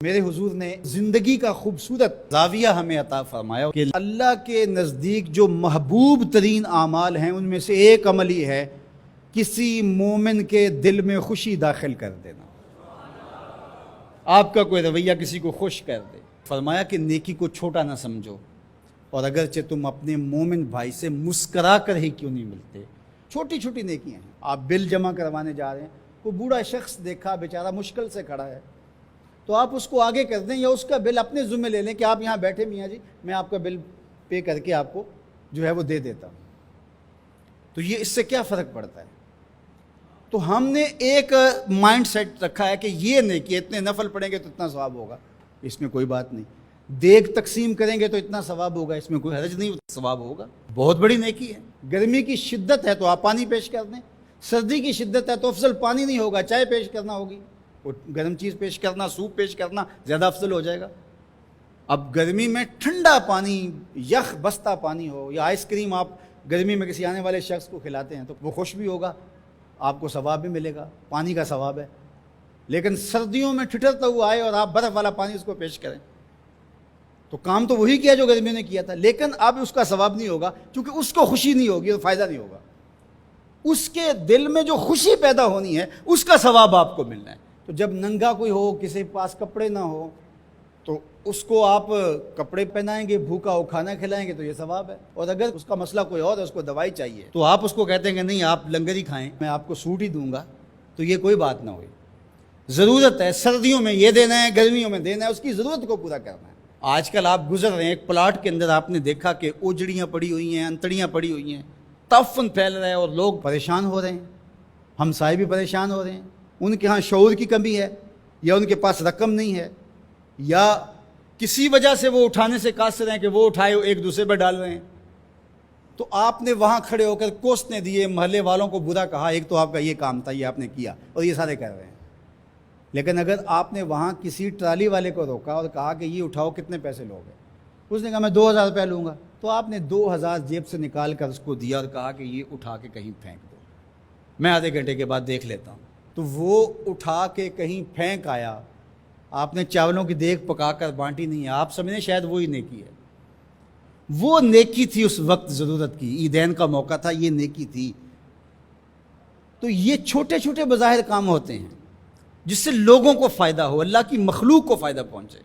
میرے حضور نے زندگی کا خوبصورت زاویہ ہمیں عطا فرمایا کہ اللہ کے نزدیک جو محبوب ترین اعمال ہیں ان میں سے ایک عمل ہی ہے کسی مومن کے دل میں خوشی داخل کر دینا۔ آپ کا کوئی رویہ کسی کو خوش کر دے۔ فرمایا کہ نیکی کو چھوٹا نہ سمجھو، اور اگرچہ تم اپنے مومن بھائی سے مسکرا کر ہی کیوں نہیں ملتے، چھوٹی چھوٹی نیکیاں ہیں۔ آپ بل جمع کروانے جا رہے ہیں، کوئی بوڑھا شخص دیکھا بیچارہ مشکل سے کھڑا ہے، تو آپ اس کو آگے کر دیں یا اس کا بل اپنے ذمہ لے لیں کہ آپ یہاں بیٹھے میاں جی، میں آپ کا بل پے کر کے آپ کو جو ہے وہ دے دیتا ہوں۔ تو یہ اس سے کیا فرق پڑتا ہے؟ تو ہم نے ایک مائنڈ سیٹ رکھا ہے کہ یہ نیکی اتنے نفل پڑھیں گے تو اتنا ثواب ہوگا، اس میں کوئی بات نہیں۔ دیگ تقسیم کریں گے تو اتنا ثواب ہوگا، اس میں کوئی حرج نہیں، ثواب ہوگا۔ بہت بڑی نیکی ہے۔ گرمی کی شدت ہے تو آپ پانی پیش کر دیں، سردی کی شدت ہے تو افضل پانی نہیں ہوگا، چائے پیش کرنا ہوگی، گرم چیز پیش کرنا، سوپ پیش کرنا زیادہ افضل ہو جائے گا۔ اب گرمی میں ٹھنڈا پانی، یخ بستہ پانی ہو، یا آئس کریم آپ گرمی میں کسی آنے والے شخص کو کھلاتے ہیں تو وہ خوش بھی ہوگا، آپ کو ثواب بھی ملے گا، پانی کا ثواب ہے۔ لیکن سردیوں میں ٹھٹرتا ہوا آئے اور آپ برف والا پانی اس کو پیش کریں تو کام تو وہی کیا جو گرمیوں نے کیا تھا، لیکن اب اس کا ثواب نہیں ہوگا، کیونکہ اس کو خوشی نہیں ہوگی تو فائدہ نہیں ہوگا۔ اس کے دل میں جو خوشی پیدا ہونی ہے اس کا ثواب آپ کو ملنا ہے۔ تو جب ننگا کوئی ہو، کسی پاس کپڑے نہ ہو، تو اس کو آپ کپڑے پہنائیں گے، بھوکا ہو کھانا کھلائیں گے تو یہ ثواب ہے۔ اور اگر اس کا مسئلہ کوئی اور ہے، اس کو دوائی چاہیے، تو آپ اس کو کہتے ہیں کہ نہیں آپ لنگر ہی کھائیں، میں آپ کو سوٹ ہی دوں گا، تو یہ کوئی بات نہ ہوئی۔ ضرورت ہے سردیوں میں یہ دینا ہے، گرمیوں میں دینا ہے، اس کی ضرورت کو پورا کرنا ہے۔ آج کل آپ گزر رہے ہیں ایک پلاٹ کے اندر، آپ نے دیکھا کہ اوجڑیاں پڑی ہوئی ہیں، انتڑیاں پڑی ہوئی ہیں، تعفن پھیل رہا ہے اور لوگ پریشان ہو رہے ہیں، ہمسائے بھی پریشان ہو رہے ہیں۔ ان کے ہاں شعور کی کمی ہے، یا ان کے پاس رقم نہیں ہے، یا کسی وجہ سے وہ اٹھانے سے قاصر ہیں کہ وہ اٹھائے ایک دوسرے پر ڈال رہے ہیں۔ تو آپ نے وہاں کھڑے ہو کر کوسنے دیے، محلے والوں کو برا کہا، ایک تو آپ کا یہ کام تھا، یہ آپ نے کیا اور یہ سارے کر رہے ہیں۔ لیکن اگر آپ نے وہاں کسی ٹرالی والے کو روکا اور کہا کہ یہ اٹھاؤ، کتنے پیسے لوگے؟ اس نے کہا میں 2000 روپے لوں گا، تو آپ نے 2000 جیب سے نکال کر اس کو دیا اور کہا کہ یہ اٹھا کے کہیں پھینک دو، میں آدھے گھنٹے کے بعد دیکھ لیتا ہوں۔ تو وہ اٹھا کے کہیں پھینک آیا، آپ نے چاولوں کی دیگ پکا کر بانٹی نہیں ہے، آپ سمجھیں شاید وہی نیکی ہے۔ وہ نیکی تھی اس وقت ضرورت کی، عیدین کا موقع تھا، یہ نیکی تھی۔ تو یہ چھوٹے چھوٹے بظاہر کام ہوتے ہیں جس سے لوگوں کو فائدہ ہو، اللہ کی مخلوق کو فائدہ پہنچے،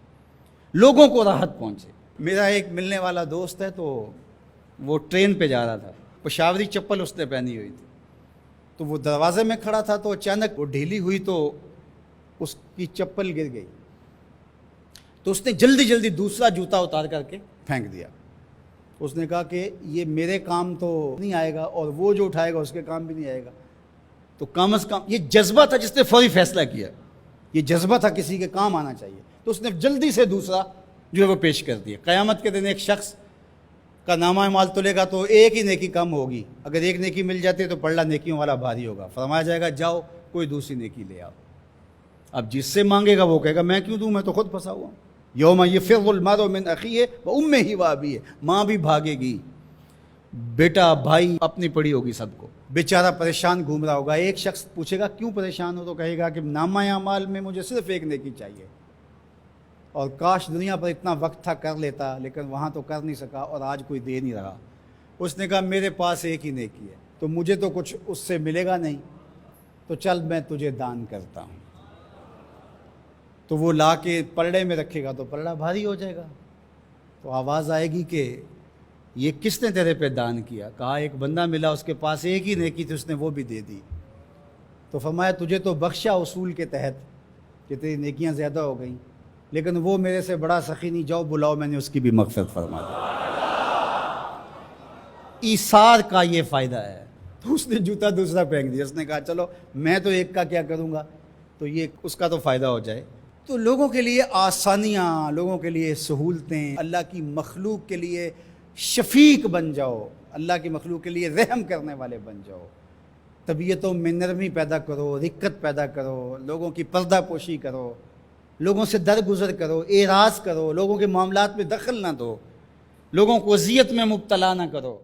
لوگوں کو راحت پہنچے۔ میرا ایک ملنے والا دوست ہے، تو وہ ٹرین پہ جا رہا تھا، پشاوری چپل اس نے پہنی ہوئی تھی، تو وہ دروازے میں کھڑا تھا، تو اچانک وہ ڈھیلی ہوئی تو اس کی چپل گر گئی، تو اس نے جلدی جلدی دوسرا جوتا اتار کر کے پھینک دیا۔ اس نے کہا کہ یہ میرے کام تو نہیں آئے گا، اور وہ جو اٹھائے گا اس کے کام بھی نہیں آئے گا، تو کم از کم یہ جذبہ تھا جس نے فوری فیصلہ کیا، یہ جذبہ تھا کسی کے کام آنا چاہیے، تو اس نے جلدی سے دوسرا جو ہے وہ پیش کر دیا۔ قیامت کے دن ایک شخص کا نامہ اعمال تلے گا تو ایک ہی نیکی کم ہوگی، اگر ایک نیکی مل جاتی ہے تو پلڑا نیکیوں والا بھاری ہوگا، فرمایا جائے گا جاؤ کوئی دوسری نیکی لے آؤ۔ اب جس سے مانگے گا وہ کہے گا میں کیوں دوں، میں تو خود پھنسا ہوا ہوں۔ یوم یفر المرء من اخیہ وامہ وابیہ، ماں بھی بھاگے گی، بیٹا بھائی اپنی پڑی ہوگی، سب کو بیچارہ پریشان گھوم رہا ہوگا۔ ایک شخص پوچھے گا کیوں پریشان ہو، تو کہے گا کہ نامہ اعمال میں مجھے صرف ایک نیکی چاہیے، اور کاش دنیا پر اتنا وقت تھا کر لیتا، لیکن وہاں تو کر نہیں سکا اور آج کوئی دے نہیں رہا۔ اس نے کہا میرے پاس ایک ہی نیکی ہے، تو مجھے تو کچھ اس سے ملے گا نہیں، تو چل میں تجھے دان کرتا ہوں۔ تو وہ لا کے پلڑے میں رکھے گا تو پلڑا بھاری ہو جائے گا، تو آواز آئے گی کہ یہ کس نے تیرے پہ دان کیا؟ کہا ایک بندہ ملا، اس کے پاس ایک ہی نیکی تھی، اس نے وہ بھی دے دی۔ تو فرمایا تجھے تو بخشا اصول کے تحت کہ تیری نیکیاں زیادہ ہو گئیں، لیکن وہ میرے سے بڑا سخی نہیں، جاؤ بلاؤ، میں نے اس کی بھی مغفرت فرما دی۔ ایثار کا یہ فائدہ ہے۔ تو اس نے جوتا دوسرا پھینک دیا، اس نے کہا چلو میں تو ایک کا کیا کروں گا، تو یہ اس کا تو فائدہ ہو جائے۔ تو لوگوں کے لیے آسانیاں، لوگوں کے لیے سہولتیں، اللہ کی مخلوق کے لیے شفیق بن جاؤ، اللہ کی مخلوق کے لیے رحم کرنے والے بن جاؤ، طبیعتوں میں نرمی پیدا کرو، رقت پیدا کرو، لوگوں کی پردہ پوشی کرو، لوگوں سے درگزر کرو، اعراض کرو، لوگوں کے معاملات میں دخل نہ دو، لوگوں کو اذیت میں مبتلا نہ کرو۔